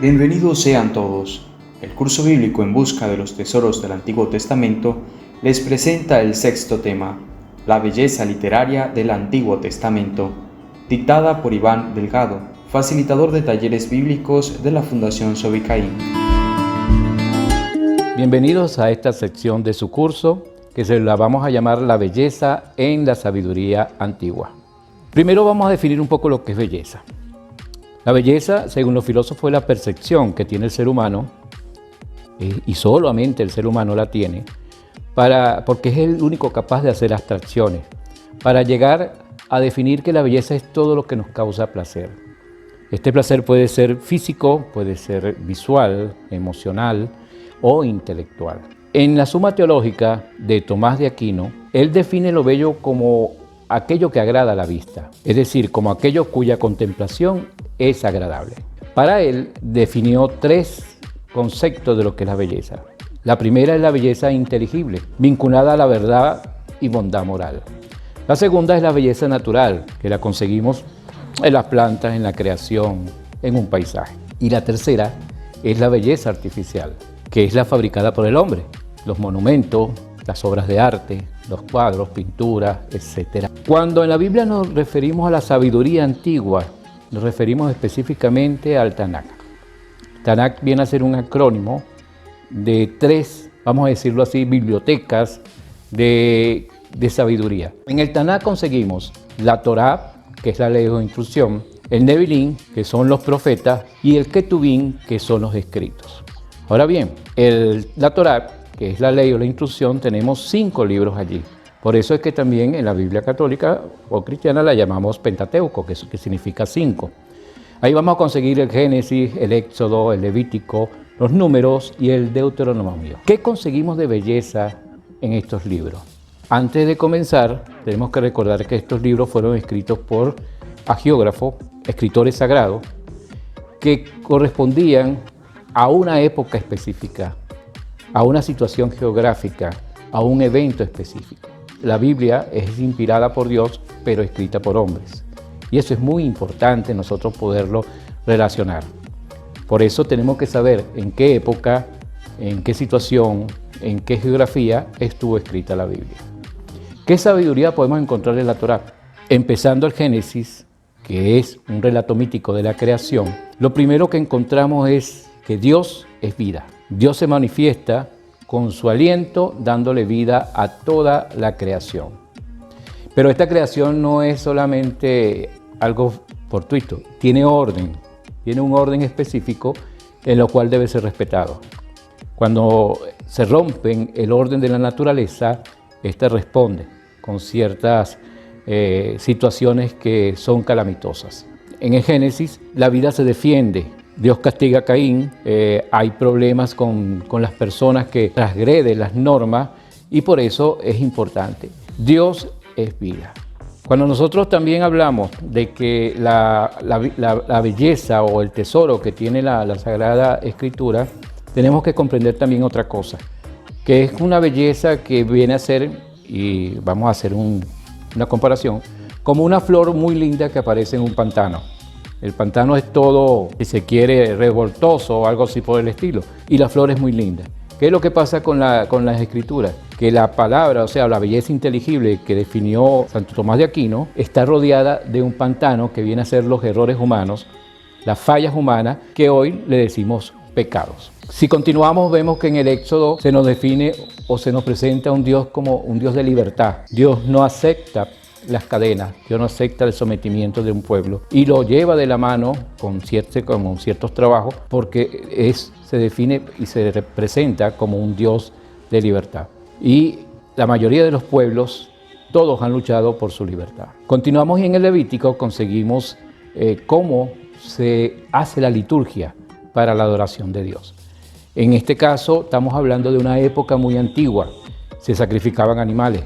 Bienvenidos sean todos. El curso bíblico En busca de los tesoros del Antiguo Testamento les presenta el sexto tema, la belleza literaria del Antiguo Testamento, dictada por Iván Delgado, facilitador de talleres bíblicos de la Fundación Sobicaín. Bienvenidos a esta sección de su curso, que se la vamos a llamar la belleza en la sabiduría antigua. Primero vamos a definir un poco lo que es belleza. La belleza, según los filósofos, es la percepción que tiene el ser humano, y solamente el ser humano la tiene, porque es el único capaz de hacer abstracciones, para llegar a definir que la belleza es todo lo que nos causa placer. Este placer puede ser físico, puede ser visual, emocional o intelectual. En la Suma Teológica de Tomás de Aquino, él define lo bello como aquello que agrada a la vista, es decir, como aquello cuya contemplación es agradable. Para él definió tres conceptos de lo que es la belleza. La primera es la belleza inteligible, vinculada a la verdad y bondad moral. La segunda es la belleza natural, que la conseguimos en las plantas, en la creación, en un paisaje. Y la tercera es la belleza artificial, que es la fabricada por el hombre. Los monumentos, las obras de arte, los cuadros, pinturas, etc. Cuando en la Biblia nos referimos a la sabiduría antigua, nos referimos específicamente al Tanakh. Tanakh viene a ser un acrónimo de tres, vamos a decirlo así, bibliotecas de sabiduría. En el Tanakh conseguimos la Torá, que es la ley o instrucción, el Nevilim, que son los profetas, y el Ketubim, que son los escritos. Ahora bien, la Torá, que es la ley o la instrucción, tenemos 5 libros allí. Por eso es que también en la Biblia católica o cristiana la llamamos Pentateuco, que significa 5. Ahí vamos a conseguir el Génesis, el Éxodo, el Levítico, los Números y el Deuteronomio. ¿Qué conseguimos de belleza en estos libros? Antes de comenzar, tenemos que recordar que estos libros fueron escritos por hagiógrafos, escritores sagrados, que correspondían a una época específica, a una situación geográfica, a un evento específico. La Biblia es inspirada por Dios, pero escrita por hombres. Y eso es muy importante nosotros poderlo relacionar. Por eso tenemos que saber en qué época, en qué situación, en qué geografía estuvo escrita la Biblia. ¿Qué sabiduría podemos encontrar en la Torá? Empezando el Génesis, que es un relato mítico de la creación, lo primero que encontramos es que Dios es vida. Dios se manifiesta con su aliento dándole vida a toda la creación. Pero esta creación no es solamente algo fortuito, tiene orden, tiene un orden específico en lo cual debe ser respetado. Cuando se rompen el orden de la naturaleza, ésta responde con ciertas situaciones que son calamitosas. En el Génesis, la vida se defiende. Dios castiga a Caín, hay problemas con las personas que transgreden las normas y por eso es importante. Dios es vida. Cuando nosotros también hablamos de que la belleza o el tesoro que tiene la Sagrada Escritura, tenemos que comprender también otra cosa, que es una belleza que viene a ser, y vamos a hacer una comparación, como una flor muy linda que aparece en un pantano. El pantano es todo, si se quiere, revoltoso o algo así por el estilo. Y la flor es muy linda. ¿Qué es lo que pasa con las escrituras? Que la palabra, o sea, la belleza inteligible que definió Santo Tomás de Aquino, está rodeada de un pantano que viene a ser los errores humanos, las fallas humanas, que hoy le decimos pecados. Si continuamos, vemos que en el Éxodo se nos define o se nos presenta un Dios como un Dios de libertad. Dios no acepta las cadenas, Dios no acepta el sometimiento de un pueblo y lo lleva de la mano con ciertos trabajos porque se define y se representa como un Dios de libertad. Y la mayoría de los pueblos, todos han luchado por su libertad. Continuamos y en el Levítico conseguimos cómo se hace la liturgia para la adoración de Dios. En este caso estamos hablando de una época muy antigua, se sacrificaban animales.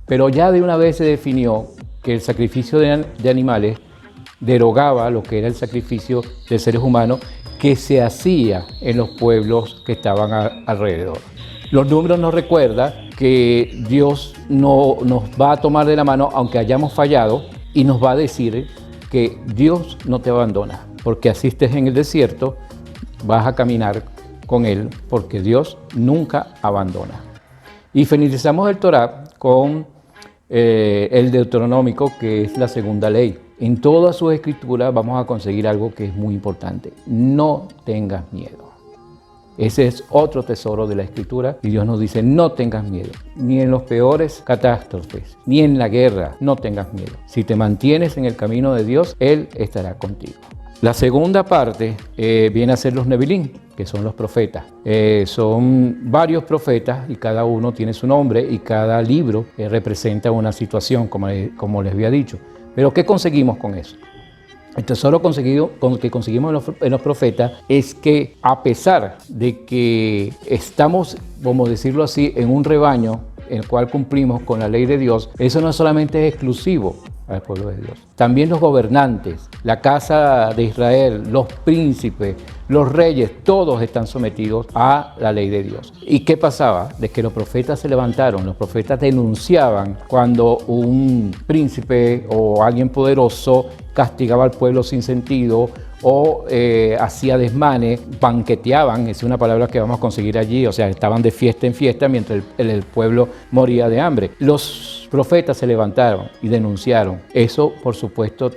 Pero ya de una vez se definió que el sacrificio de animales derogaba lo que era el sacrificio de seres humanos que se hacía en los pueblos que estaban alrededor. Los Números nos recuerdan que Dios no nos va a tomar de la mano aunque hayamos fallado y nos va a decir que Dios no te abandona, porque asistes en el desierto vas a caminar con Él, porque Dios nunca abandona. Y finalizamos el Torá con el Deuteronómico, que es la segunda ley. En todas sus escrituras vamos a conseguir algo que es muy importante: no tengas miedo. Ese es otro tesoro de la Escritura, y Dios nos dice: no tengas miedo, ni en los peores catástrofes, ni en la guerra, no tengas miedo. Si te mantienes en el camino de Dios, Él estará contigo. La segunda parte viene a ser los Nevilim, que son los profetas. Son varios profetas y cada uno tiene su nombre, y cada libro representa una situación, como les había dicho. Pero ¿qué conseguimos con eso? El tesoro que conseguimos en los profetas es que, a pesar de que estamos, vamos a decirlo así, en un rebaño en el cual cumplimos con la ley de Dios, eso no solamente es exclusivo al pueblo de Dios. También los gobernantes, la casa de Israel, los príncipes, los reyes, todos están sometidos a la ley de Dios. ¿Y qué pasaba? De que los profetas se levantaron, los profetas denunciaban cuando un príncipe o alguien poderoso castigaba al pueblo sin sentido, o hacía desmanes, banqueteaban, es una palabra que vamos a conseguir allí, o sea, estaban de fiesta en fiesta mientras el pueblo moría de hambre. Los profetas se levantaron y denunciaron. Eso, por supuesto,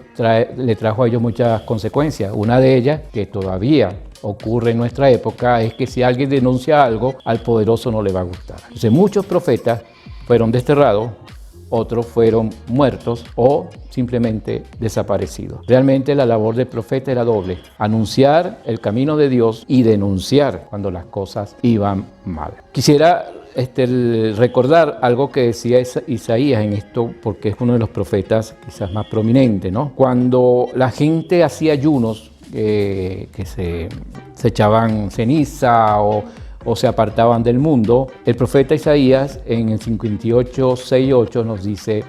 le trajo a ellos muchas consecuencias. Una de ellas, que todavía ocurre en nuestra época, es que si alguien denuncia algo, al poderoso no le va a gustar. Entonces, muchos profetas fueron desterrados, otros fueron muertos o simplemente desaparecidos. Realmente la labor del profeta era doble: anunciar el camino de Dios y denunciar cuando las cosas iban mal. Quisiera recordar algo que decía Isaías en esto, porque es uno de los profetas quizás más prominentes, ¿no? Cuando la gente hacía ayunos, que se echaban ceniza o se apartaban del mundo, el profeta Isaías en el 58, 6, 8 nos dice: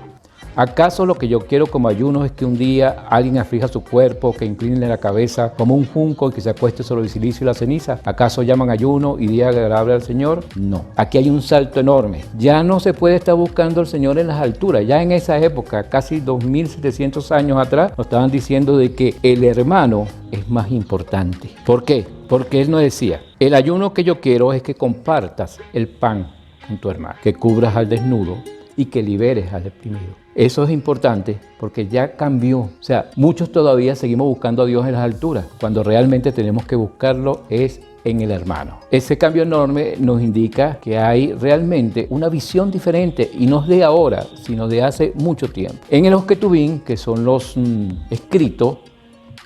¿acaso lo que yo quiero como ayuno es que un día alguien aflija su cuerpo, que incline la cabeza como un junco y que se acueste sobre el silicio y la ceniza? ¿Acaso llaman ayuno y día agradable al Señor? No. Aquí hay un salto enorme. Ya no se puede estar buscando al Señor en las alturas. Ya en esa época, casi 2700 años atrás, nos estaban diciendo de que el hermano es más importante. ¿Por qué? Porque Él nos decía: el ayuno que yo quiero es que compartas el pan con tu hermano, que cubras al desnudo y que liberes al oprimido. Eso es importante porque ya cambió. O sea, muchos todavía seguimos buscando a Dios en las alturas, cuando realmente tenemos que buscarlo es en el hermano. Ese cambio enorme nos indica que hay realmente una visión diferente, y no es de ahora, sino de hace mucho tiempo. En los Ketubim, que son los escritos,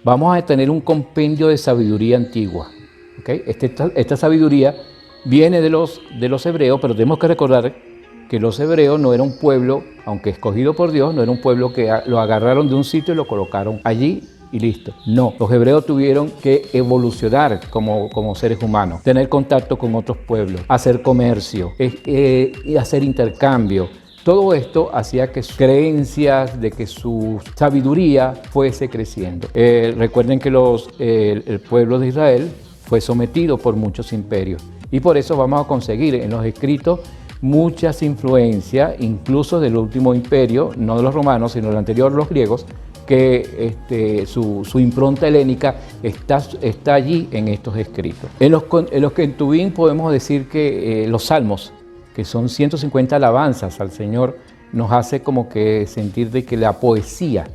vamos a tener un compendio de sabiduría antigua. ¿Okay? Esta sabiduría viene de los hebreos, pero tenemos que recordar que los hebreos no eran un pueblo, aunque escogido por Dios, no era un pueblo que lo agarraron de un sitio y lo colocaron allí y listo. No, los hebreos tuvieron que evolucionar como seres humanos, tener contacto con otros pueblos, hacer comercio, y hacer intercambio. Todo esto hacía que sus creencias, de que su sabiduría fuese creciendo. Recuerden que el pueblo de Israel fue sometido por muchos imperios, y por eso vamos a conseguir en los escritos muchas influencias, incluso del último imperio, no de los romanos, sino del anterior, los griegos, que su impronta helénica está allí en estos escritos. En los Ketubim podemos decir que los salmos, que son 150 alabanzas al Señor, nos hace como que sentir de que la poesía,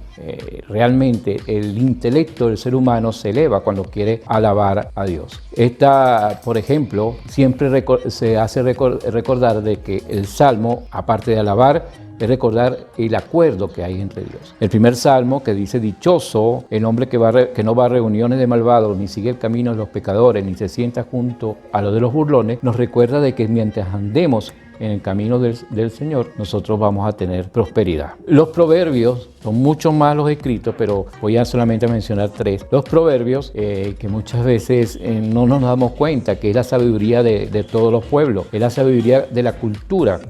realmente el intelecto del ser humano se eleva cuando quiere alabar a Dios. Esta, por ejemplo, siempre se hace recordar de que el salmo, aparte de alabar, es recordar el acuerdo que hay entre Dios. El primer salmo, que dice: dichoso el hombre que no va a reuniones de malvados, ni sigue el camino de los pecadores, ni se sienta junto a los de los burlones, nos recuerda de que mientras andemos en el camino del Señor, nosotros vamos a tener prosperidad. Los proverbios son mucho más los escritos, pero voy a solamente mencionar 3. Los proverbios, que muchas veces no nos damos cuenta que es la sabiduría de todos los pueblos, es la sabiduría de la cultura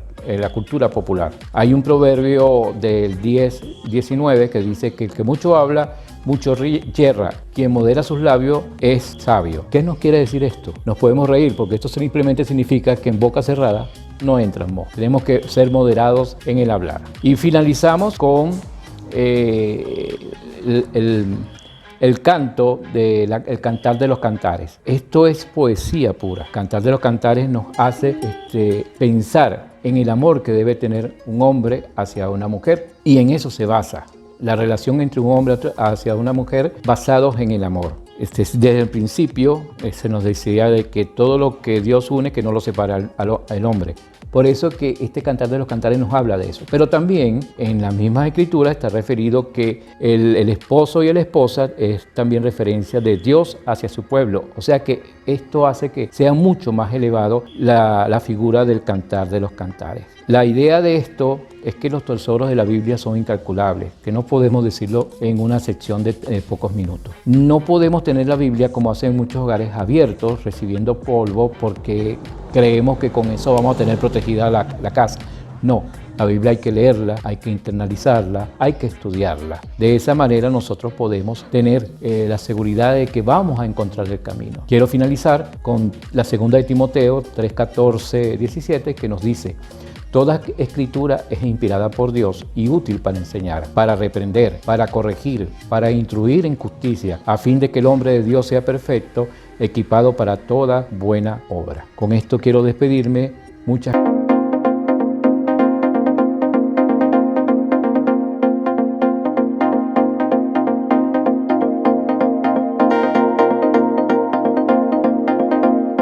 popular. Hay un proverbio del 10:19 que dice que el que mucho habla, mucho yerra. Quien modera sus labios es sabio. ¿Qué nos quiere decir esto? Nos podemos reír, porque esto simplemente significa que en boca cerrada no entran moscas. Tenemos que ser moderados en el hablar. Y finalizamos con el el canto, el cantar de los cantares. Esto es poesía pura. Cantar de los cantares nos hace pensar en el amor que debe tener un hombre hacia una mujer, y en eso se basa la relación entre un hombre hacia una mujer, basados en el amor. Desde el principio se nos decía de que todo lo que Dios une, que no lo separa al hombre. Por eso que este Cantar de los Cantares nos habla de eso. Pero también en la misma escritura está referido que el esposo y la esposa es también referencia de Dios hacia su pueblo. O sea que esto hace que sea mucho más elevado la figura del Cantar de los Cantares. La idea de esto es que los tesoros de la Biblia son incalculables, que no podemos decirlo en una sección de pocos minutos. No podemos tener la Biblia, como hacen muchos hogares, abiertos, recibiendo polvo, porque creemos que con eso vamos a tener protegida la casa. No, la Biblia hay que leerla, hay que internalizarla, hay que estudiarla. De esa manera nosotros podemos tener la seguridad de que vamos a encontrar el camino. Quiero finalizar con la segunda de Timoteo 3:14-17, que nos dice: toda escritura es inspirada por Dios y útil para enseñar, para reprender, para corregir, para instruir en justicia, a fin de que el hombre de Dios sea perfecto, equipado para toda buena obra. Con esto quiero despedirme. Muchas gracias.